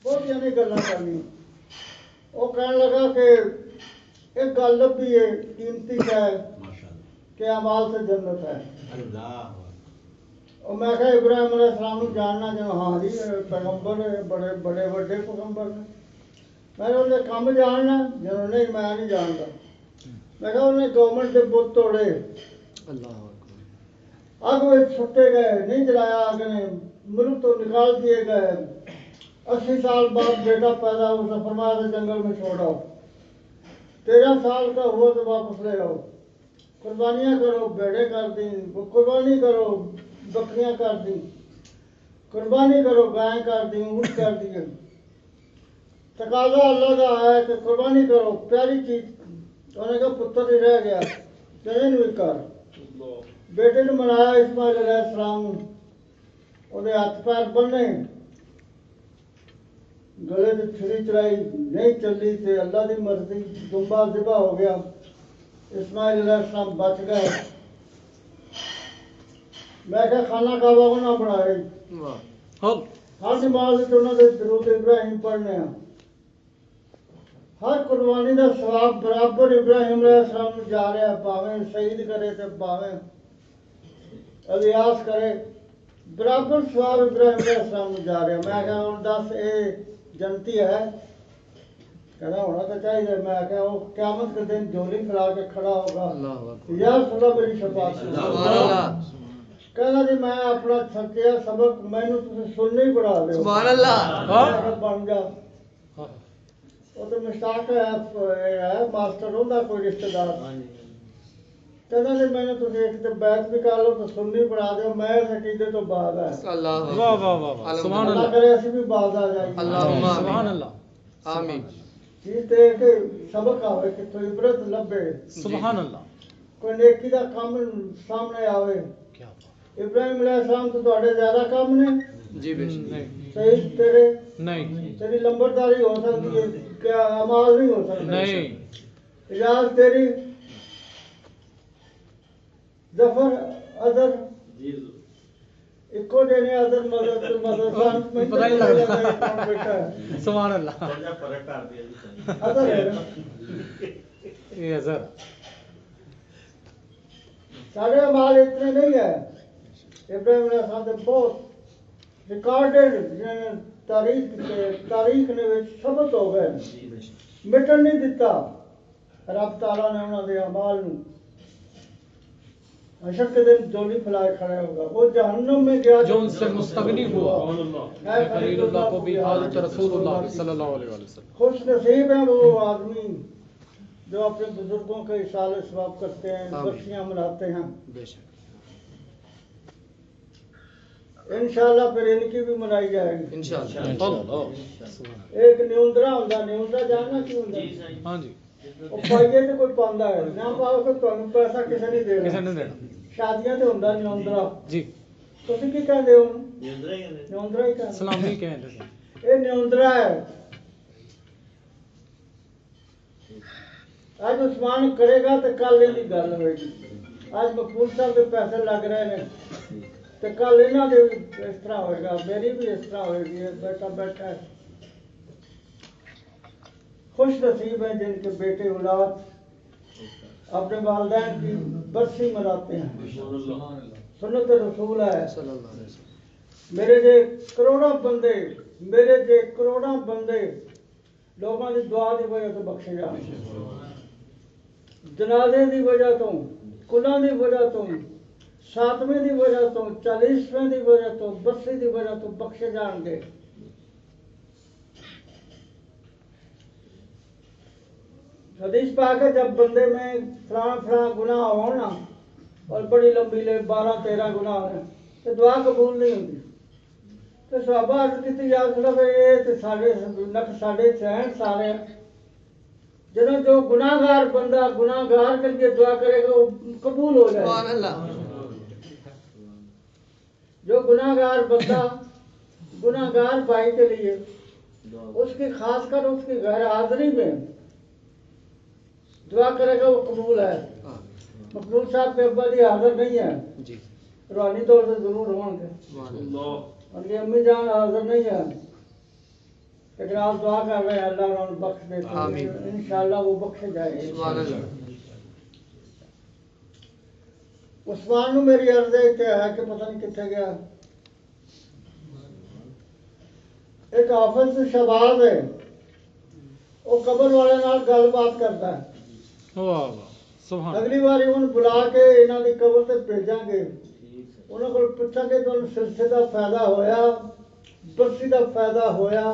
ਬਹੁਤੀਆਂ ਨਹੀਂ ਗੱਲਾਂ ਕਰਨੀਆਂ। ਉਹ ਕਹਿਣ ਲੱਗਾ ਕਿ एक गल लभी है कीमती है कि अमाल से जन्नत है। और मैं कहा इब्राहिम अलैहिस्सलाम को जानना जो हाँ जी पैगंबर बड़े बड़े बड़े पैगंबर ने। मैं उन्हें कम जानना जो नहीं मैं नहीं जानता। मैं कहा उन्हें गवर्नमेंट के बुत तोड़े, आग में छुट्टे गए, नहीं जलाया आग ने, मुल्क तो निकाल दिए गए। 80 साल बाद बेटा पैदा हुआ, फरमाया जंगल में छोड़ो, 13 साल का हुआ तो वापस ले आओ, कुर्बानियाँ करो, भेड़ें कर दी, कुर्बानी करो, बकरियाँ कर दी, कुर्बानी करो, गाय कर दी, ऊँट कर दिए। तकाजा अल्लाह का आया कि कुर्बानी करो, प्यारी चीज। उन्होंने कहा पुत्र ही रह गया, चले नहीं कर। बेटे ने मनाया इस्माइल अलैहिस्सलाम, उन्हें हाथ पैर बन्ने, गले से छुरी चलाई, नहीं चली थे अल्लाह की मर्जी, दुम्बा ज़िबा हो गया, इस्माइल अलैहिस्सलाम बच गए। मैं क्या खाना काबा को ना बनाए, हर नमाज उन्होंने दरूद इब्राहिम पढ़ने, हर कुर्बानी का सवाब बराबर इब्राहिम अलैहिस्सलाम जा रहा है। भावें शहीद करे तो भावें अलियास करे, बराबर सवाब इब्राहिम अलैहिस्सलाम जा रहा है। मैं क्या हूँ दस ये जनती है, कहना होना तो चाहिए। मैं क्या वो क़यामत के दिन झोली फैला के खड़ा होगा, या खुदा मेरी शफाअत। कहना जी मैं अपना थकिया सबक मैनू तुसीं सुनने ही पढ़ा दो, सुभान अल्लाह बन जा। वो तो मुश्ताक है मास्टर होंदा कोई रिश्तेदार, कहना जी मैंने तुसीं एक तो बैत भी कर लो तो सुननी पढ़ा दो, मैं इस अकीदे तो बाद है। अल्लाह वाह वाह वाह सुभान अल्लाह करे असीं भी बाद आ जाइए। अल्लाहुम्मा सुभान अल्लाह आमीन। चीज ते के सबक आवे कि कोई इबरत लभे, सुभान अल्लाह, कोई नेकी दा काम सामने आवे। क्या इब्राहिम अलैहिस्सलाम तो ਤੁਹਾਡੇ ज्यादा काम ने जी बेशक नहीं सही तेरे नहीं तेरी लंबरदारी हो सकती है, क्या अमाल नहीं हो सकता नहीं, इजाजत तेरी जफर अदर इको देने अदर मदद मदद में पता नहीं लगता कौन बैठा है। सुभान अल्लाह थोड़ा फर्क कर दिया अदर है ये अदर सारे अमाल इतने नहीं है। इब्राहिम अलैहिस्सलाम के बहुत रिकॉर्डेड तारीख ने सबत हो गए, मिटन नहीं दिता रब ताला ने उन्होंने अमाल नूं। हशर के दिन जोली फैलाए खड़े होगा, वो जहन्नम में गया जो उनसे मुस्तगनी हुआ है खलीलुल्लाह को भी हालत रसूलुल्लाह सल्लल्लाहु अलैहि वसल्लम। खुश नसीब है वो आदमी जो अपने बुजुर्गों के इसाले सवाब करते हैं, बख्शियां मनाते हैं। इंशाअल्लाह फिर इनकी भी मनाई जाएगी इंशाअल्लाह। एक न्यूंदरा होता, न्यूंदरा जानना क्यों होता? हाँ जी ਉਹ ਪਾਈਏ ਤੇ ਕੋਈ ਪਾਉਂਦਾ ਹੈ ਨਾ, ਪਾਓ ਤਾਂ ਤੁਹਾਨੂੰ ਪੈਸਾ ਕਿਸੇ ਨਹੀਂ ਦੇਣਾ, ਕਿਸੇ ਨੇ ਦੇਣਾ। ਸ਼ਾਦੀਆਂ ਤੇ ਹੁੰਦਾ ਨਿਉਂਦਰਾ ਜੀ, ਤੁਸੀਂ ਕੀ ਕਹਿੰਦੇ ਹੋ? ਨਿਉਂਦਰਾ ਹੀ ਕਹਿੰਦੇ, ਨਿਉਂਦਰਾ ਹੀ ਕਹਿੰਦੇ, ਸਲਾਮੀ ਕਹਿੰਦੇ ਸੀ। ਇਹ ਨਿਉਂਦਰਾ ਹੈ। ਅੱਜ ਉਸਮਾਨ ਕਰੇਗਾ ਤੇ ਕੱਲ ਇਹਦੀ ਗੱਲ ਹੋਏਗੀ। ਅੱਜ ਮਕਬੂਲ ਸਾਹਿਬ ਦੇ ਪੈਸੇ ਲੱਗ ਰਹੇ ਨੇ ਤੇ ਕੱਲ ਇਹਨਾਂ ਦੇ ਵੀ ਇਸ ਤਰ੍ਹਾਂ ਹੋਏਗਾ, ਮੇਰੀ ਵੀ ਇਸ ਤਰ੍ਹਾਂ ਹੋਏਗੀ। ਬੈਠਾ बैठा है। खुश नसीब है जिनके बेटे औलाद अपने वालिदैन की बरसी मनाते हैं। सुन्नत रसूल है। मेरे जे करोड़ों बंदे, मेरे जे करोड़ों बंदे लोगों की दुआ की वजह तो बख्शे जाते, जनाजे की वजह तो, कुलों की वजह तो, सातवें की वजह तो, 40वें की वजह तो, बरसी की वजह तो बख्शे जाएंगे। हदीस पाक है जब बंदे में फलां गुनाह हो ना और बड़ी लंबी ले 12-13 गुनाह हो तो दुआ कबूल नहीं होती। तो सहाबा अर्ज की याद रखा ये तो साढ़े नख साढ़े सहन सारे जब जो गुनाहगार बंदा गुनाहगार के लिए दुआ करेगा वो कबूल हो जाएगा। जो गुनाहगार बंदा गुनाहगार भाई के लिए उसकी खासकर उसकी गैर हाजिरी में दुआ करेगा वो कबूल है। मकबूल साहब के अब्बा जी हाजिर नहीं है जी, रूहानी तौर से जरूर होंगे, उनकी अम्मी जान हाजिर नहीं है। لیکن آپ دعا کر رہے ہیں اللہ انہیں بخش دے تو آمین۔ انشاءاللہ وہ بخشے جائے سبحان اللہ۔ عثمان نو میری عرض ہے کہ پتہ نہیں کتنے گیا ایک حافظ شہباز ہے وہ قبر والے نال گل بات کرتا ہے واہ واہ سبحان اگلی باری انہوں بلا کے انہوں کی قبر تے بھیجاں گے انہوں کو پوچھاں گے تمہیں سلسلے دا فائدہ ہویا برسی دا فائدہ ہویا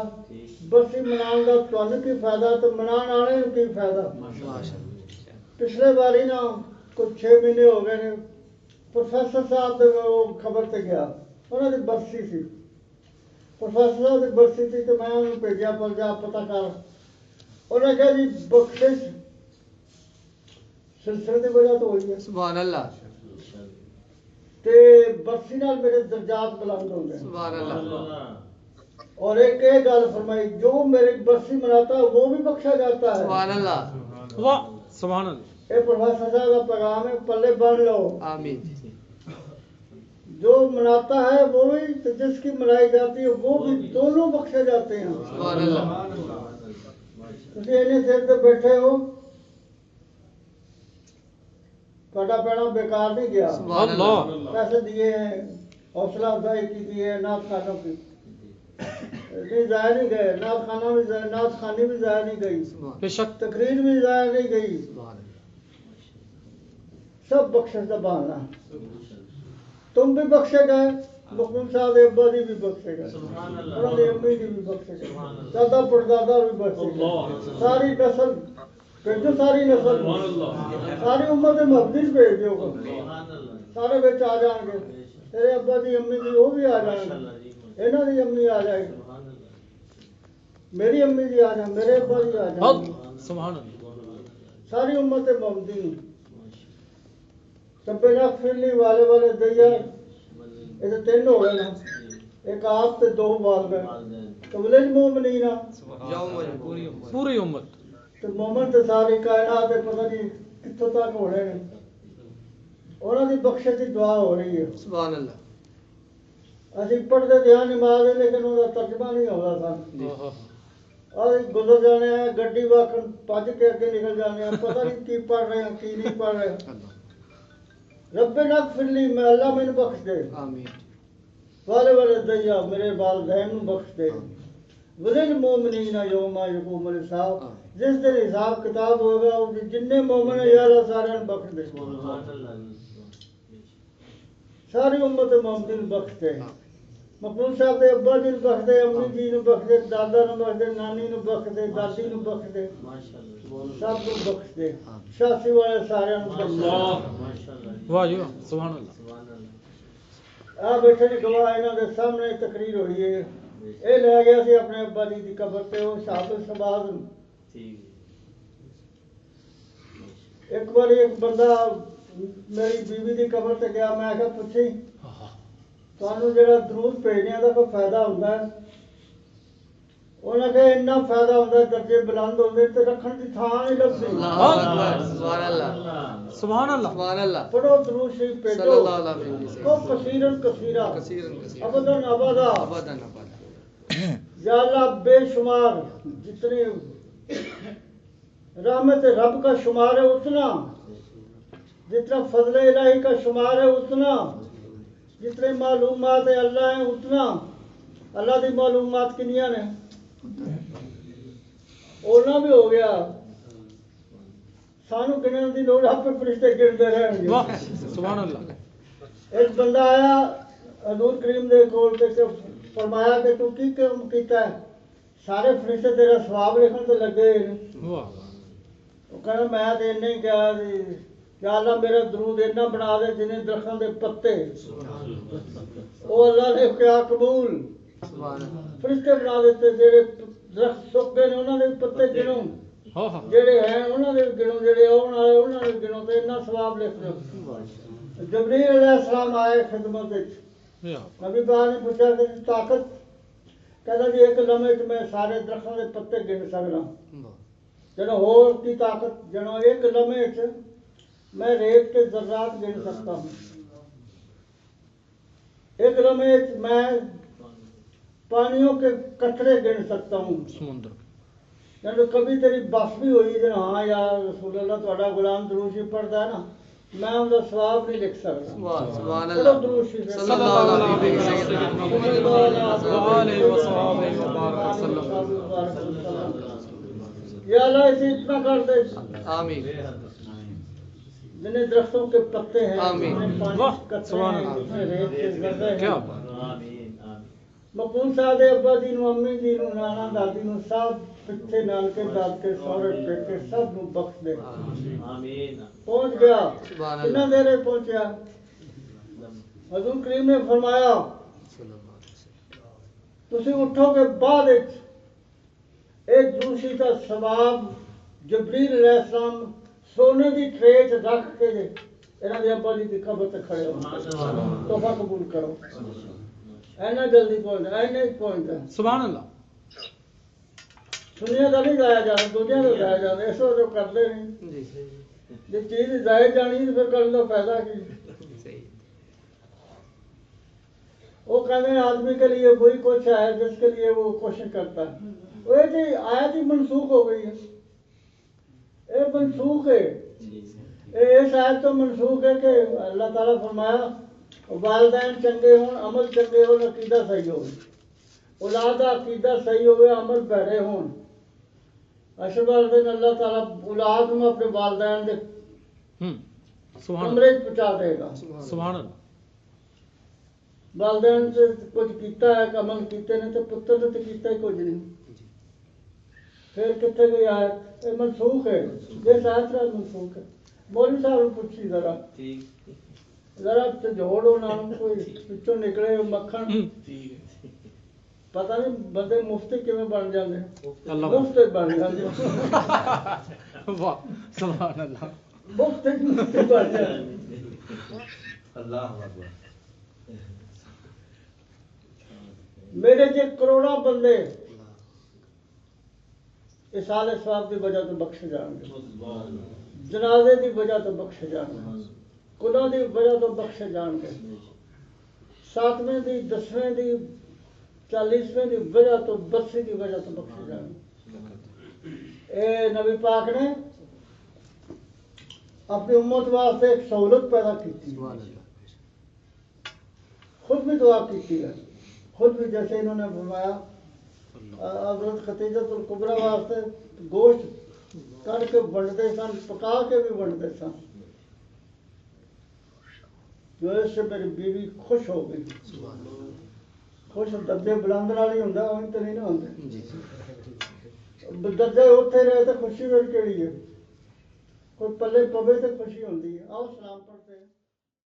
برسی منان دا تمہیں کی فائدہ تو منان آنے نو کی فائدہ پچھلے باری نا کچھ 6 مہینے ہو گئے نے پروفیسر صاحب دے وہ خبر تے گیا انہوں دی برسی سی پروفیسر صاحب دی برسی تھی تو میں انہوں بھیجیا پر جا پتہ کر انہوں نے کہا جی بخشش سلسلے دی وجہ تو ہوئی ہے سبحان اللہ۔ تے برسی نال میرے درجات بلند ہو گئے سبحان اللہ۔ اور ایک گل فرمائی جو میری برسی مناتا ہے وہ بھی بخشا جاتا ہے سبحان اللہ۔ واہ سبحان اللہ۔ یہ پروفیسر صاحب کا پیغام ہے پلے بن لو آمین۔ جو مناتا ہے وہ بھی تو جس کی منائی جاتی ہے وہ بھی دونوں بخشے جاتے ہیں سبحان اللہ۔ تسی انہیں سر تے بیٹھے ہو تھوڑا پیڑا بیکار نہیں گیا سبحان اللہ۔ پیسے دیے ہیں حوصلہ افزائی کی دی ہے نعت خانوں کی نہیں ضائع نہیں گئے نعت خانہ بھی نعت خانی بھی ضائع نہیں گئی بے شک تقریر بھی ضائع نہیں گئی سبحان اللہ۔ سب بخشش کا بہانا تم بھی بخشے گئے مقبول صاحب دے ابا دی بھی بخشے گئے انہوں نے امی دی بھی بخشے گئے دادا پردادا بھی بخشے گئے ساری نسل بھیجو ساری نسل ساری امت محبت بھیج دیو سارے بچ آ جان گے تیرے ابا دی امی دی وہ بھی آ جان گے انہوں دی امی آ جائے گی میری امی دی آ جائے میرے ابا دی آ جائے گی سبحان اللہ۔ ساری امت محمدی سبے نہ پھرلی والے دیا یہ تو 3 ہو گئے نا ایک آپ تے 2 والدین تو ولج مومنین پوری امت تو مومن تے ساری کائنات تے پتہ نہیں کتھوں تک ہو رہے ہیں انہوں دی بخشش دی دعا ہو رہی ہے سبحان اللہ۔ اسی پڑھتے دھیان نماز ہے لیکن وہ ترجمہ نہیں ہوتا سن اور گزر جانے ہیں گڈی واقع پج کے اگے نکل جانے ہیں پتہ نہیں کی پڑھ رہے ہیں کی نہیں پڑھ رہے ہیں رب نغفر لی میں اللہ میں بخش دے آمین۔ والے دیا میرے والدین بخش دے ولل مومنین یوم یقوم الحساب جس دن حساب کتاب ہوگا جننے مومن ہیں یا اللہ سارے بخش دے ساری امت محمدین بخش دے مقبول صاحب دے ابا جی بخش دے امی جی نو بخش دے دادا نو بخش دے نانی نو بخش دے دادی نو بخش دے سب کو بخش دے شاسی والے سارے بخش دے واہ جی واہ سبحان اللہ۔ آ بیٹھے نے گواہ انہوں دے سامنے تقریر ہوئی ہے یہ لے گیا سی اپنے ابا جی کی قبر پہ وہ شہادت شباز ایک بار ایک بندہ میری بیوی دی قبر تے گیا میں آخیا پوچھی تمہیں جڑا درود بھیجنے کا کوئی فائدہ ہوتا ہے انہیں کہ اتنا فائدہ ہوتا ہے درجے بلند ہوتے تو رکھن کی تھان نہیں لگتی سبحان اللہ۔ سبحان اللہ۔ سبحان اللہ۔ پڑھو درود شریف صلی بھیجو اللہ علیہ وسلم۔ کو کثیرن کثیرہ کثیرن کثیرا ابداً ابدا ابداً ابدا۔ یا اللہ بے شمار جتنے رحمت رب کا شمار ہے اتنا جتنا فضل الہی کا شمار ہے اتنا جتنے معلومات اللہ ہیں اتنا اللہ دی معلومات کنیاں نے اونا بھی ہو گیا سانو گنن دی لوڑ آپ پہ فرشتے گرتے رہیں گے واہ سبحان اللہ۔ ایک بندہ آیا حضور کریم دے کول تے فرمایا کہ تو کی کام کیتا ہے سارے فرشتے تیرا ثواب لکھن تے لگے واہ وہ کہنا میں تے نہیں کہا یا اللہ میرا درود اتنا بنا دے جنہیں درختوں دے پتے وہ اللہ نے کیا قبول سبحان اللہ۔ فرشتے بنا دیتے جڑے درخت سک گئے نے انہوں نے پتے گنو ہاں ہاں جڑے ہیں انہوں نے گنو جڑے آن والے انہوں نے گنو تے اتنا ثواب لکھ دو جبریل علیہ السلام آئے خدمت وچ نبی پاک نے پوچھا کہ طاقت کہنا جی ایک لمحے میں سارے درختوں دے پتے گن سکنا جنو ہور کی طاقت جنو ایک لمحے میں ریت کے ذرات گن سکتا ہوں ایک لمحے میں पानियों के कतरे गिन सकता हूँ। समुद्र यानी कभी तेरी बस भी हुई कि हाँ यार रसूल अल्लाह थोड़ा गुलाम दुरूद शरीफ पढ़ता है ना, मैं उनका सवाब नहीं लिख सकता। सुभान चलो अल्लाह दुरूद शरीफ सल्लल्लाहु अलैहि वसल्लम या अल्लाह इसे इतना कर दे आमीन जिन्हें दरख्तों के पत्ते हैं, आमीन। जिन्हें पानी वाह, के कतरे सुभान हैं, अल्लाह। जिसमें रेत के ज़र्रे हैं। क्या बात मकबूल साहब दे अब्बा जी नूं, अम्मी जी नूं, नाना दादी नूं, सब पिछे नानके दादके सौरे पेके सब नूं बख्श दे। पहुंच गया सुभान कितना अल्लाह देर पहुंचा। हजूर करीम ने फरमाया तुसी उठोगे बाद एक दूसरी का सवाब जबरील अलैहिस्सलाम सोने की ट्रे च रख के इन्हां दे अब्बा जी की कब्र ते खड़े हो तोहफा कबूल करो। ऐना जल्दी पहुंचना, ऐने ही पहुंचना। सुभान अल्लाह सुनिया का नहीं गाया जाना, दूजिया का गाया जाना, इस वजह करते नहीं। जी जो चीज जाए जानी तो फिर करने का फायदा की। सही वो कहते हैं आदमी के लिए वही कुछ है जिसके लिए वो कोशिश करता है। वो ये जी आयत ही मनसूख हो गई है, ये मनसूख है। इस आयत तो मनसूख है कि अल्लाह ताला फरमाया वालदैन चंगे होन, अमल चंगे हो, अकीदा सही हो, औलाद दा अकीदा सही हो, अमल भैड़े होन। अशबल दिन अल्लाह ताला औलाद में अपने वालदैन दे सुभान कमरे च पहुंचा देगा। सुभान अल्लाह वालदैन से कुछ कीता है, अमल कीते ने, तो पुत्र ने तो कीता ही कुछ नहीं। फिर कितने गई आयत, ये मनसूख है, ये शास्त्र मनसूख है। मौलवी साहब ने पूछी जरा झोड़ उन्होंने कोई पिछों निकले मक्खन, पता नहीं बंदे मुफ्ती किवें बन जाते हैं। अल्लाह मुफ्त बन जाते हैं। वाह सुभान अल्लाह मुफ्त बन जाते हैं। मेरे जे करोड़ों बंदे इस साले सवाब की वजह तो बख्शे जाएंगे, जनाजे की वजह तो बख्शे जाएंगे, कुलों की वजह तो बख्शे जाएंगे, 7वें की 10वें की 40वें की वजह तो 82 की वजह तो बख्शे जाएंगे। ए नबी पाक ने अपनी उम्मत वास्ते एक सहूलत पैदा की थी। सुभान अल्लाह खुद भी दुआ की थी है, खुद भी जैसे इन्होंने फरमाया हज़रत खतीजतुल कुबरा वास्ते गोश्त करके वंडते सन, पका के भी वंडते सन, जो इससे मेरी बीवी खुश हो गई। खुश दर्जे बुलंद नाल ही हुंदा, उंज तो नहीं ना हुंदे। जी दर्जे उत्थे रहे तो खुशी मेरी केड़ी है, कोई पल्ले पवे तो खुशी होंदी है। आओ सलाम पढ़ते हैं।